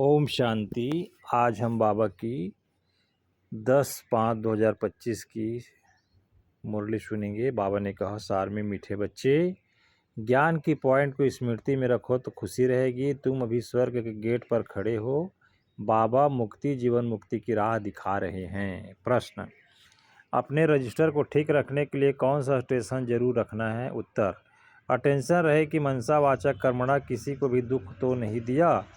ओम शांति। आज हम बाबा की 10/5/2025 की मुरली सुनेंगे। बाबा ने कहा, सार में मीठे बच्चे, ज्ञान की पॉइंट को स्मृति में रखो तो खुशी रहेगी। तुम अभी स्वर्ग के गेट पर खड़े हो। बाबा मुक्ति, जीवन मुक्ति की राह दिखा रहे हैं। प्रश्न: अपने रजिस्टर को ठीक रखने के लिए कौन सा स्टेशन जरूर रखना है? उत्तर: अटेंशन रहे कि मनसा वाचा कर्मणा, किसी को भी दुख तो नहीं दिया।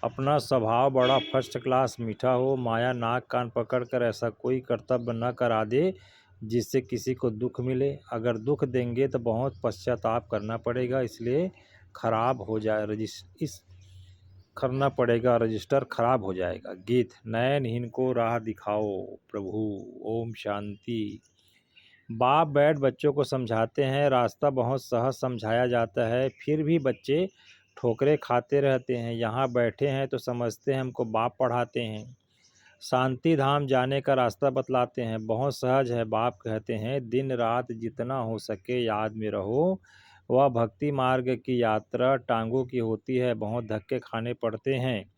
अपना स्वभाव बड़ा फर्स्ट क्लास मीठा हो। माया नाक कान पकड़कर ऐसा कोई कर्तव्य न करा दे जिससे किसी को दुख मिले। अगर दुख देंगे तो बहुत पश्चाताप करना पड़ेगा, इसलिए खराब हो जाए करना पड़ेगा, रजिस्टर खराब हो जाएगा। गीत: नयनहीन को राह दिखाओ प्रभु। ओम शांति। बाप बैठ बच्चों को समझाते हैं। रास्ता बहुत सहज समझाया जाता है, फिर भी बच्चे ठोकरें खाते रहते हैं। यहाँ बैठे हैं तो समझते हैं हमको बाप पढ़ाते हैं। शांति धाम जाने का रास्ता बतलाते हैं। बहुत सहज है, बाप कहते हैं। दिन रात जितना हो सके याद में रहो। वह भक्ति मार्ग की यात्रा टांगों की होती है, बहुत धक्के खाने पड़ते हैं।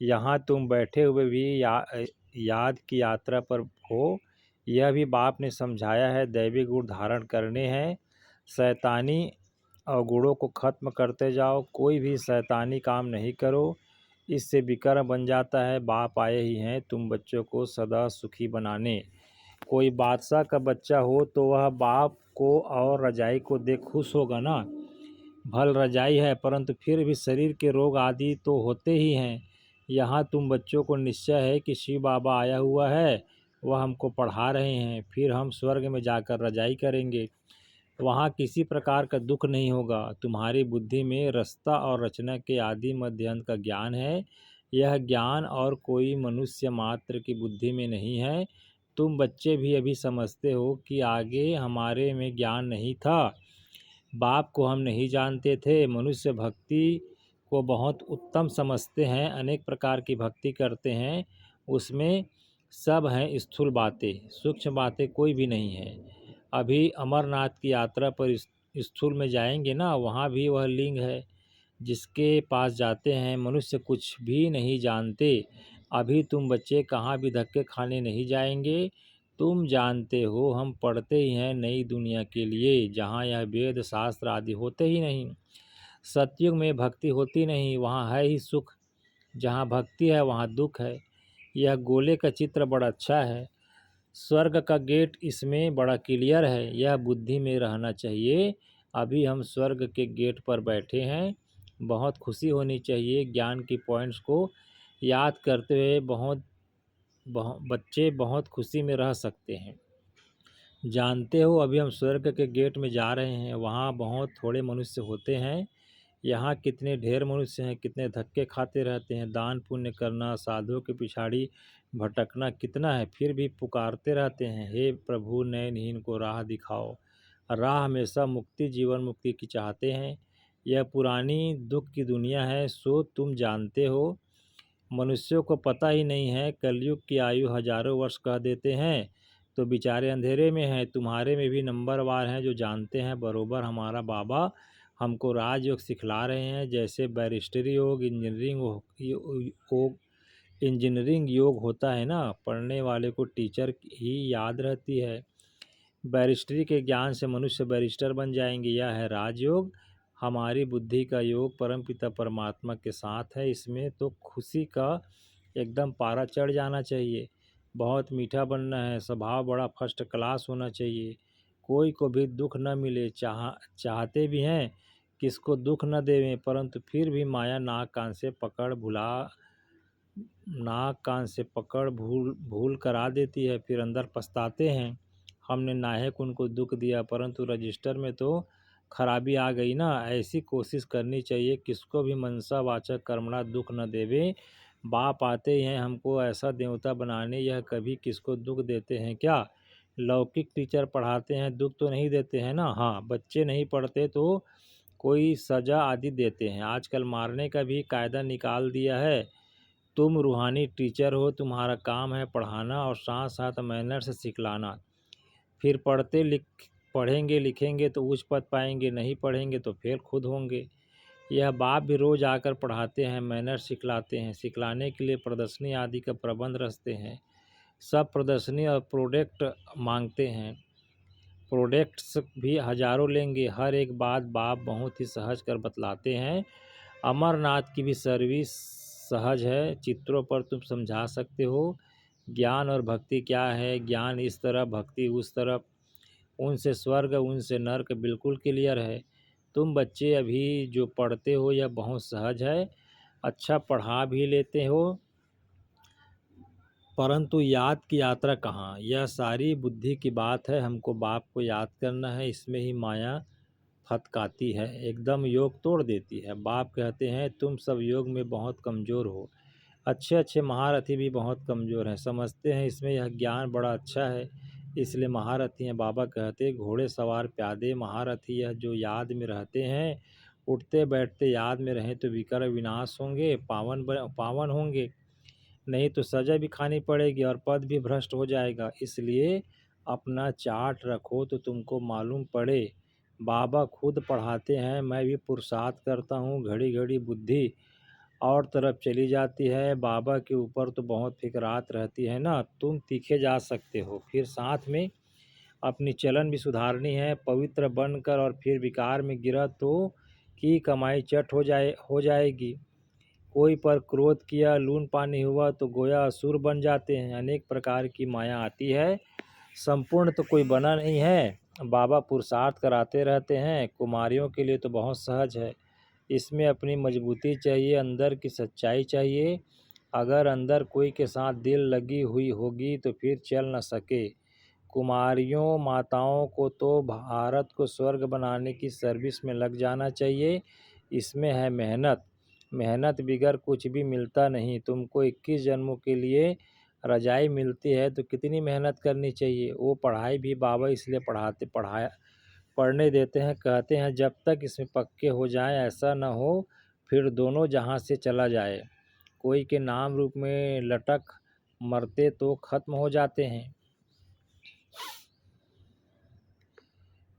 यहाँ तुम बैठे हुए भी याद की यात्रा पर हो। यह भी बाप ने समझाया है, दैवी गुण धारण करने हैं। शैतानी अवगुणों को खत्म करते जाओ। कोई भी शैतानी काम नहीं करो, इससे विकर्म बन जाता है। बाप आए ही हैं तुम बच्चों को सदा सुखी बनाने। कोई बादशाह का बच्चा हो तो वह बाप को और रजाई को देख खुश होगा ना। भल रजाई है, परंतु फिर भी शरीर के रोग आदि तो होते ही हैं। यहाँ तुम बच्चों को निश्चय है कि शिव बाबा आया हुआ है, वह हमको पढ़ा रहे हैं। फिर हम स्वर्ग में जाकर रजाई करेंगे, वहाँ किसी प्रकार का दुख नहीं होगा। तुम्हारी बुद्धि में रस्ता और रचना के आदि मध्य अंत का ज्ञान है। यह ज्ञान और कोई मनुष्य मात्र की बुद्धि में नहीं है। तुम बच्चे भी अभी समझते हो कि आगे हमारे में ज्ञान नहीं था। बाप को हम नहीं जानते थे। मनुष्य भक्ति को बहुत उत्तम समझते हैं, अनेक प्रकार की भक्ति करते हैं। उसमें सब हैं स्थूल बातें, सूक्ष्म बातें कोई भी नहीं है। अभी अमरनाथ की यात्रा पर स्थूल में जाएंगे ना, वहाँ भी वह लिंग है जिसके पास जाते हैं। मनुष्य कुछ भी नहीं जानते। अभी तुम बच्चे कहाँ भी धक्के खाने नहीं जाएंगे। तुम जानते हो हम पढ़ते ही हैं नई दुनिया के लिए, जहाँ यह वेद शास्त्र आदि होते ही नहीं। सतयुग में भक्ति होती नहीं, वहाँ है ही सुख। जहाँ भक्ति है वहाँ दुख है। यह गोले का चित्र बड़ा अच्छा है। स्वर्ग का गेट इसमें बड़ा क्लियर है, यह बुद्धि में रहना चाहिए। अभी हम स्वर्ग के गेट पर बैठे हैं, बहुत खुशी होनी चाहिए। ज्ञान की पॉइंट्स को याद करते हुए बच्चे बहुत खुशी में रह सकते हैं। जानते हो अभी हम स्वर्ग के गेट में जा रहे हैं, वहाँ बहुत थोड़े मनुष्य होते हैं। यहाँ कितने ढेर मनुष्य हैं, कितने धक्के खाते रहते हैं। दान पुण्य करना, साधुओं के पिछाड़ी भटकना कितना है, फिर भी पुकारते रहते हैं, हे प्रभु नयनहीन को राह दिखाओ। राह हमेशा मुक्ति, जीवन मुक्ति की चाहते हैं। यह पुरानी दुख की दुनिया है, सो तुम जानते हो। मनुष्यों को पता ही नहीं है, कलयुग की आयु हजारों वर्ष कह देते हैं तो बेचारे अंधेरे में हैं। तुम्हारे में भी नंबरवार हैं जो जानते हैं बरोबर। हमारा बाबा हमको राजयोग सिखला रहे हैं, जैसे बैरिस्टरी योग, इंजीनियरिंग योग होता है ना, पढ़ने वाले को टीचर ही याद रहती है। बैरिस्टरी के ज्ञान से मनुष्य बैरिस्टर बन जाएंगे। यह है राजयोग, हमारी बुद्धि का योग परमपिता परमात्मा के साथ है। इसमें तो खुशी का एकदम पारा चढ़ जाना चाहिए। बहुत मीठा बनना है, स्वभाव बड़ा फर्स्ट क्लास होना चाहिए। कोई को भी दुख न मिले, चाहते भी हैं किसको दुख न देवें, परंतु फिर भी माया नाक कान से पकड़ भूल करा देती है। फिर अंदर पछताते हैं, हमने नाहक उनको दुख दिया, परंतु रजिस्टर में तो खराबी आ गई ना। ऐसी कोशिश करनी चाहिए किसको भी मनसा वाचक कर्मणा दुख न देवे। बाप आते ही हैं हमको ऐसा देवता बनाने, यह कभी किसको दुख देते हैं क्या? लौकिक टीचर पढ़ाते हैं, दुख तो नहीं देते हैं ना। हाँ, बच्चे नहीं पढ़ते तो कोई सज़ा आदि देते हैं। आजकल मारने का भी कायदा निकाल दिया है। तुम रूहानी टीचर हो, तुम्हारा काम है पढ़ाना और साथ साथ मैनर्स सिखलाना। फिर पढ़ेंगे लिखेंगे तो उच्च पद पाएंगे, नहीं पढ़ेंगे तो फेल खुद होंगे। यह बाप भी रोज आकर पढ़ाते हैं, मैनर सिखलाते हैं। सिखलाने के लिए प्रदर्शनी आदि का प्रबंध रचते हैं। सब प्रदर्शनी और प्रोडक्ट मांगते हैं। प्रोडक्ट्स भी हजारों लेंगे। हर एक बात बाप बहुत ही सहज कर बतलाते हैं। अमरनाथ की भी सर्विस सहज है, चित्रों पर तुम समझा सकते हो। ज्ञान और भक्ति क्या है, ज्ञान इस तरफ, भक्ति उस तरफ। उनसे स्वर्ग उनसे नर्क बिल्कुल क्लियर है। तुम बच्चे अभी जो पढ़ते हो यह बहुत सहज है, अच्छा पढ़ा भी लेते हो, परंतु याद की यात्रा कहाँ। यह सारी बुद्धि की बात है। हमको बाप को याद करना है, इसमें ही माया फतकाती है, एकदम योग तोड़ देती है। बाप कहते हैं तुम सब योग में बहुत कमज़ोर हो, अच्छे अच्छे महारथी भी बहुत कमज़ोर हैं, समझते हैं इसमें यह ज्ञान बड़ा अच्छा है इसलिए महारथी हैं। बाबा कहते घोड़े सवार प्यादे महारथी यह जो याद में रहते हैं, उठते बैठते याद में रहें तो विकर विनाश होंगे, पावन होंगे, नहीं तो सजा भी खानी पड़ेगी और पद भी भ्रष्ट हो जाएगा। इसलिए अपना चार्ट रखो तो तुमको मालूम पड़े। बाबा खुद पढ़ाते हैं, मैं भी पुरुषार्थ करता हूँ, घड़ी घड़ी बुद्धि और तरफ चली जाती है। बाबा के ऊपर तो बहुत फिक्रात रहती है ना, तुम तीखे जा सकते हो, फिर साथ में अपनी चलन भी सुधारनी है। पवित्र बनकर और फिर विकार में गिरा तो की कमाई चट हो जाएगी। कोई पर क्रोध किया, लून पानी हुआ तो गोया असुर बन जाते हैं। अनेक प्रकार की माया आती है, संपूर्ण तो कोई बना नहीं है। बाबा पुरुषार्थ कराते रहते हैं। कुमारियों के लिए तो बहुत सहज है, इसमें अपनी मजबूती चाहिए, अंदर की सच्चाई चाहिए। अगर अंदर कोई के साथ दिल लगी हुई होगी तो फिर चल न सके। कुमारियों माताओं को तो भारत को स्वर्ग बनाने की सर्विस में लग जाना चाहिए, इसमें है मेहनत। मेहनत बिगर कुछ भी मिलता नहीं। तुमको 21 जन्मों के लिए रजाई मिलती है तो कितनी मेहनत करनी चाहिए। वो पढ़ाई भी बाबा इसलिए पढ़ने देते हैं, कहते हैं जब तक इसमें पक्के हो जाएं, ऐसा न हो फिर दोनों जहां से चला जाए। कोई के नाम रूप में लटक मरते तो खत्म हो जाते हैं।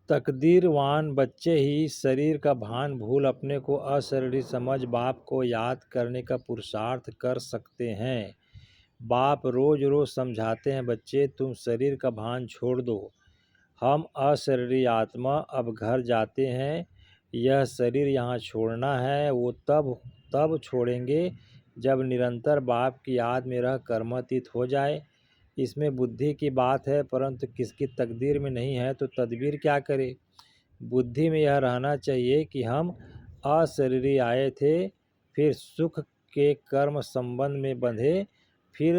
तकदीरवान बच्चे ही शरीर का भान भूल अपने को अशरीरी समझ बाप को याद करने का पुरुषार्थ कर सकते हैं। बाप रोज रोज समझाते हैं बच्चे तुम शरीर का भान छोड़ दो, हम अशरीरी आत्मा अब घर जाते हैं। यह शरीर यहाँ छोड़ना है, वो तब छोड़ेंगे जब निरंतर बाप की याद में रह कर्मातीत हो जाए। इसमें बुद्धि की बात है, परंतु किसकी तकदीर में नहीं है तो तदबीर क्या करे। बुद्धि में यह रहना चाहिए कि हम अशरीरी आए थे, फिर सुख के कर्म संबंध में बंधे, फिर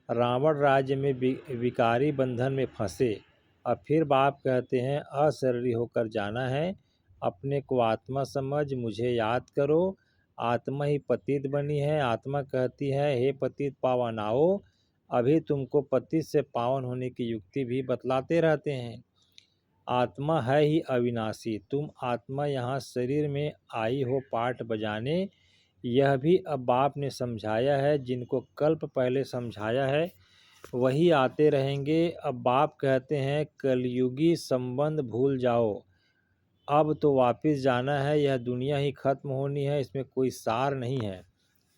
रावण राज्य में विकारी बंधन में फंसे। अब फिर बाप कहते हैं अशरीरी होकर जाना है। अपने को आत्मा समझ, मुझे याद करो। आत्मा ही पतित बनी है। आत्मा कहती है हे पतित पावन आओ। अभी तुमको पतित से पावन होने की युक्ति भी बतलाते रहते हैं। आत्मा है ही अविनाशी। तुम आत्मा यहाँ शरीर में आई हो पाठ बजाने, यह भी अब बाप ने समझाया है। जिनको कल्प पहले समझाया है वही आते रहेंगे। अब बाप कहते हैं कलयुगी संबंध भूल जाओ, अब तो वापस जाना है, यह दुनिया ही खत्म होनी है, इसमें कोई सार नहीं है।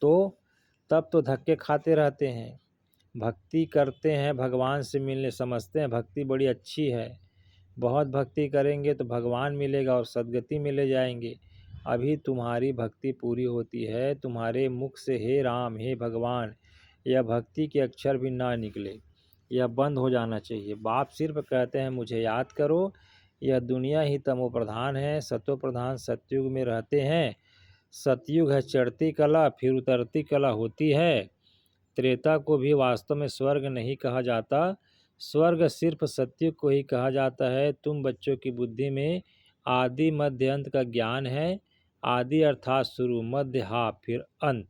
तो तब तो धक्के खाते रहते हैं। भक्ति करते हैं, भगवान से मिलने समझते हैं भक्ति बड़ी अच्छी है, बहुत भक्ति करेंगे तो भगवान मिलेगा और सद्गति मिले जाएंगे। अभी तुम्हारी भक्ति पूरी होती है, तुम्हारे मुख से हे राम हे भगवान यह भक्ति के अक्षर भी ना निकले, यह बंद हो जाना चाहिए। बाप सिर्फ कहते हैं मुझे याद करो। यह दुनिया ही तमो प्रधान है, सतो प्रधान सतयुग में रहते हैं। सतयुग है चढ़ती कला, फिर उतरती कला होती है। त्रेता को भी वास्तव में स्वर्ग नहीं कहा जाता, स्वर्ग सिर्फ सतयुग को ही कहा जाता है। तुम बच्चों की बुद्धि में आदि मध्य अंत का ज्ञान है। आदि अर्थात शुरू, मध्य हा, फिर अंत।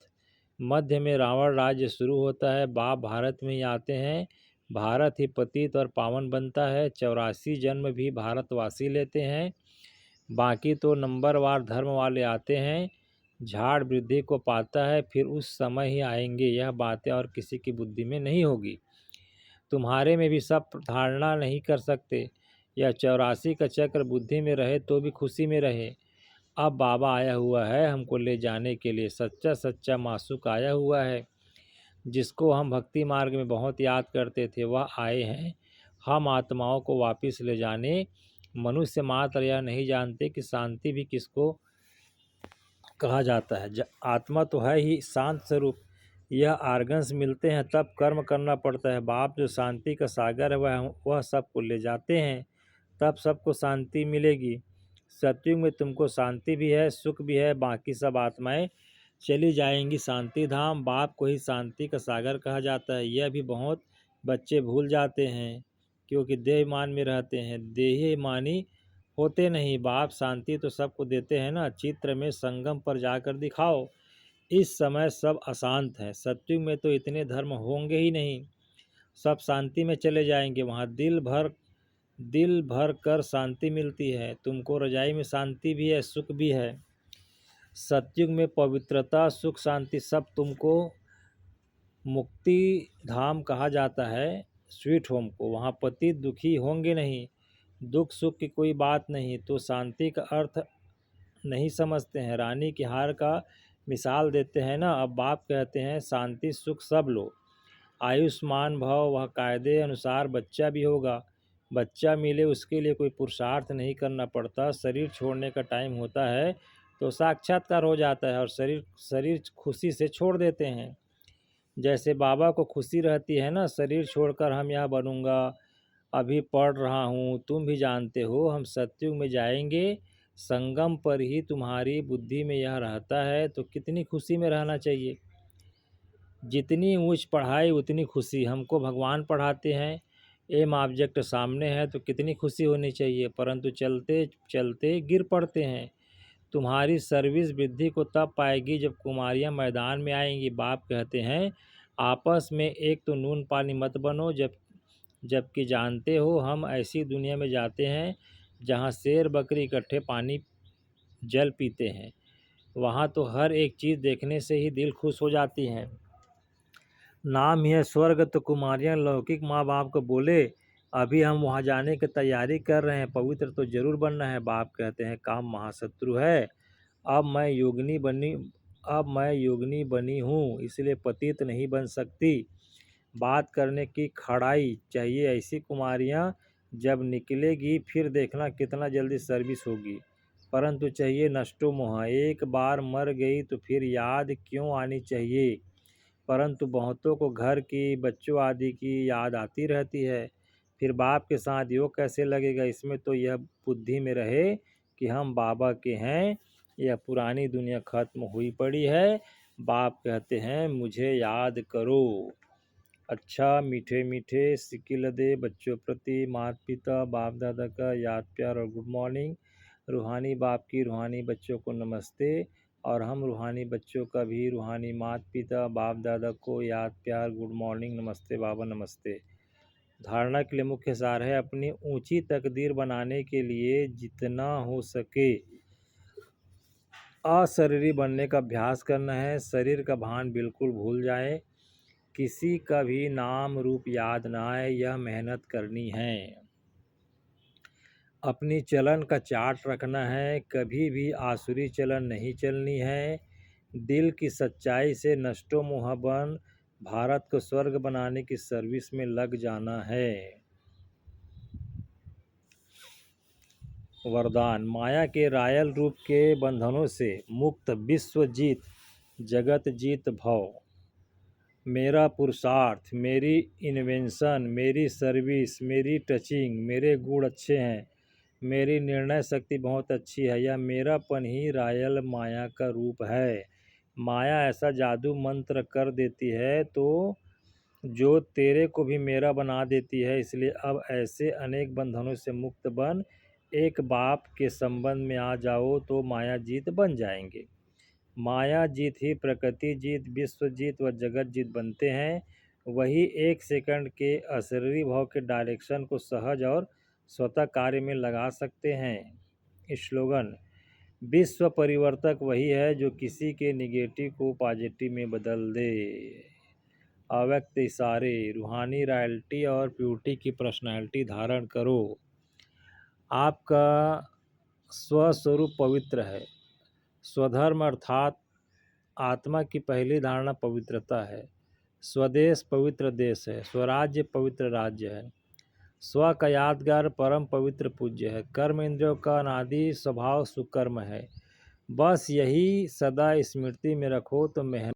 मध्य में रावण राज्य शुरू होता है। बाप भारत में ही आते हैं, भारत ही पतित और पावन बनता है। 84 जन्म भी भारतवासी लेते हैं, बाकी तो नंबरवार धर्म वाले आते हैं। झाड़ वृद्धि को पाता है, फिर उस समय ही आएंगे। यह बातें और किसी की बुद्धि में नहीं होगी। तुम्हारे में भी सब धारणा नहीं कर सकते। यह 84 का चक्र बुद्धि में रहे तो भी खुशी में रहे। अब बाबा आया हुआ है हमको ले जाने के लिए, सच्चा सच्चा मासूक आया हुआ है, जिसको हम भक्ति मार्ग में बहुत याद करते थे, वह आए हैं हम आत्माओं को वापस ले जाने। मनुष्य मात्र यह नहीं जानते कि शांति भी किसको कहा जाता है। आत्मा तो है ही शांत स्वरूप। यह आर्गन्स मिलते हैं तब कर्म करना पड़ता है। बाप जो शांति का सागर है वह सबको ले जाते हैं, तब सबको शांति मिलेगी। सतयुग में तुमको शांति भी है, सुख भी है, बाकी सब आत्माएं चली जाएंगी शांति धाम। बाप को ही शांति का सागर कहा जाता है। यह भी बहुत बच्चे भूल जाते हैं, क्योंकि देहमान में रहते हैं, देहमानी होते नहीं। बाप शांति तो सबको देते हैं ना। चित्र में संगम पर जाकर दिखाओ। इस समय सब अशांत हैं। सतयुग में तो इतने धर्म होंगे ही नहीं, सब शांति में चले जाएंगे। वहाँ दिल भर कर शांति मिलती है। तुमको रजाई में शांति भी है, सुख भी है। सतयुग में पवित्रता, सुख, शांति सब तुमको मुक्ति धाम कहा जाता है, स्वीट होम को। वहाँ पति दुखी होंगे नहीं, दुख सुख की कोई बात नहीं। तो शांति का अर्थ नहीं समझते हैं। रानी के हार का मिसाल देते हैं ना। अब बाप कहते हैं शांति सुख सब लो, आयुष्मान भव। वह कायदे अनुसार बच्चा भी होगा। बच्चा मिले उसके लिए कोई पुरुषार्थ नहीं करना पड़ता। शरीर छोड़ने का टाइम होता है तो साक्षात्कार हो जाता है, और शरीर खुशी से छोड़ देते हैं। जैसे बाबा को खुशी रहती है ना, शरीर छोड़कर हम यह बनूंगा, अभी पढ़ रहा हूँ, तुम भी जानते हो हम सतयुग में जाएंगे। संगम पर ही तुम्हारी बुद्धि में यह रहता है, तो कितनी खुशी में रहना चाहिए। जितनी ऊंच पढ़ाई उतनी खुशी। हमको भगवान पढ़ाते हैं, एम ऑब्जेक्ट सामने है तो कितनी खुशी होनी चाहिए, परंतु चलते चलते गिर पड़ते हैं। तुम्हारी सर्विस वृद्धि को तब पाएगी जब कुमारियाँ मैदान में आएंगी। बाप कहते हैं आपस में एक तो नून पानी मत बनो, जबकि जानते हो हम ऐसी दुनिया में जाते हैं जहाँ शेर बकरी इकट्ठे पानी जल पीते हैं। वहाँ तो हर एक चीज़ देखने से ही दिल खुश हो जाती हैं। नाम ही है स्वर्ग, तो कुमारियाँ लौकिक माँ बाप को बोले अभी हम वहाँ जाने की तैयारी कर रहे हैं, पवित्र तो जरूर बनना है। बाप कहते हैं काम महाशत्रु है। अब मैं योगिनी बनी हूँ, इसलिए पतित नहीं बन सकती। बात करने की खड़ाई चाहिए। ऐसी कुमारियाँ जब निकलेगी फिर देखना कितना जल्दी सर्विस होगी। परंतु चाहिए नष्टो मोह। एक बार मर गई तो फिर याद क्यों आनी चाहिए। परंतु बहुतों को घर की, बच्चों आदि की याद आती रहती है। फिर बाप के साथ योग कैसे लगेगा। इसमें तो यह बुद्धि में रहे कि हम बाबा के हैं, यह पुरानी दुनिया खत्म हुई पड़ी है। बाप कहते हैं मुझे याद करो। अच्छा मीठे मीठे सिक्की लदे बच्चों प्रति माता पिता बाप दादा का याद प्यार और गुड मॉर्निंग। रूहानी बाप की रूहानी बच्चों को नमस्ते, और हम रूहानी बच्चों का भी रूहानी माता पिता बाप दादा को याद प्यार गुड मॉर्निंग, नमस्ते बाबा नमस्ते। धारणा के लिए मुख्य सार है अपनी ऊंची तकदीर बनाने के लिए जितना हो सके अशरीरी बनने का अभ्यास करना है। शरीर का भान बिल्कुल भूल जाए, किसी का भी नाम रूप याद ना आए, यह मेहनत करनी है। अपनी चलन का चार्ट रखना है, कभी भी आसुरी चलन नहीं चलनी है। दिल की सच्चाई से नष्टो मोह बन भारत को स्वर्ग बनाने की सर्विस में लग जाना है। वरदान माया के रायल रूप के बंधनों से मुक्त, विश्व जीत जगत जीत भव। मेरा पुरुषार्थ, मेरी इन्वेंशन, मेरी सर्विस, मेरी टचिंग, मेरे गुण अच्छे हैं, मेरी निर्णय शक्ति बहुत अच्छी है। यह मेरापन ही रायल माया का रूप है। माया ऐसा जादू मंत्र कर देती है तो जो तेरे को भी मेरा बना देती है। इसलिए अब ऐसे अनेक बंधनों से मुक्त बन एक बाप के संबंध में आ जाओ तो माया जीत बन जाएंगे। माया जीत ही प्रकृति जीत, विश्व जीत व जगत जीत बनते हैं। वही एक सेकंड के अशरीरी भाव के डायरेक्शन को सहज और स्वतः कार्य में लगा सकते हैं। स्लोगन विश्व परिवर्तक वही है जो किसी के निगेटिव को पॉजिटिव में बदल दे। अव्यक्त इशारे रूहानी रॉयल्टी और प्यूरिटी की पर्सनालिटी धारण करो। आपका स्वस्वरूप पवित्र है, स्वधर्म अर्थात आत्मा की पहली धारणा पवित्रता है। स्वदेश पवित्र देश है, स्वराज्य पवित्र राज्य है, स्व का यादगार परम पवित्र पूज्य है, कर्म इंद्रियों का अनादि स्वभाव सुकर्म है। बस यही सदा स्मृति में रखो तो मेहनत